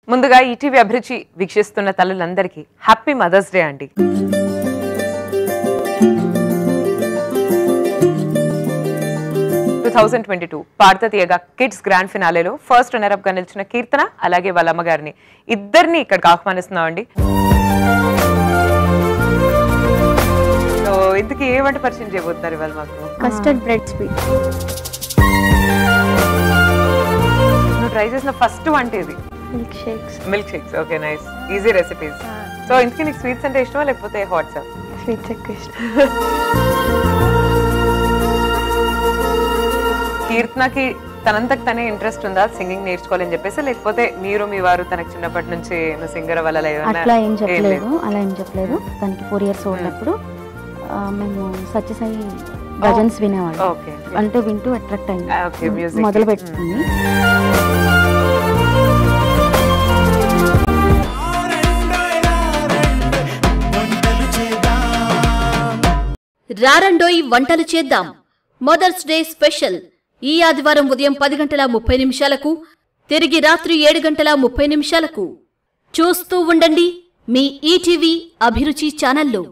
ముందుగా ఈటీవీ అభిరుచి వీక్షిస్తున్న తల్లులందరికీ హ్యాపీ మదర్స్ డే అండి. పాడత తీయగా కిడ్స్ గ్రాండ్ ఫినాలేలో ఫస్ట్ రన్నర్ అప్ గా నిలిచిన కీర్తన అలాగే వాళ్ళ అమ్మగారిని ఇద్దరిని ఇక్కడికి ఆహ్వానిస్తున్నాం అండి. సో ఇందుకు ఏ వంట పరిచయం చేయబోతున్నారు ఇవాళ మాకు? Custard bread sweet. నువ్వు ట్రై చేసిన ఫస్ట్ వంట ఇది? Milk shakes. Okay, nice, easy recipes. So ఇందుకు నీకు స్వీట్స్ అంటే ఇష్టమా లేకపోతే హాట్సా? స్వీట్స్ ఎక్కువ ఇష్టం. కీర్తనకి తనంతకు తనే ఇంట్రెస్ట్ ఉందా సింగింగ్ నేర్చుకోవాలని చెప్పేసి, లేకపోతే మీరు మీ వారు తనకి చిన్నప్పటి నుంచి సింగర్ వల్ల అట్లా ఏం చెప్పలేదు. తనకి 4 years ఉన్నప్పుడు మేము సత్యసాయి భజన్స్ వినేవాళ్ళం. అంటే వింటూ అట్రాక్ట్ అయింది, మొదలు పెట్టుకుంది. రారండోయ్ వంటలు చేద్దాం మదర్స్ డే స్పెషల్ ఈ ఆదివారం ఉదయం 10:30 తిరిగి రాత్రి 7:30 చూస్తూ ఉండండి మీ ఈటీవీ అభిరుచి ఛానల్లో.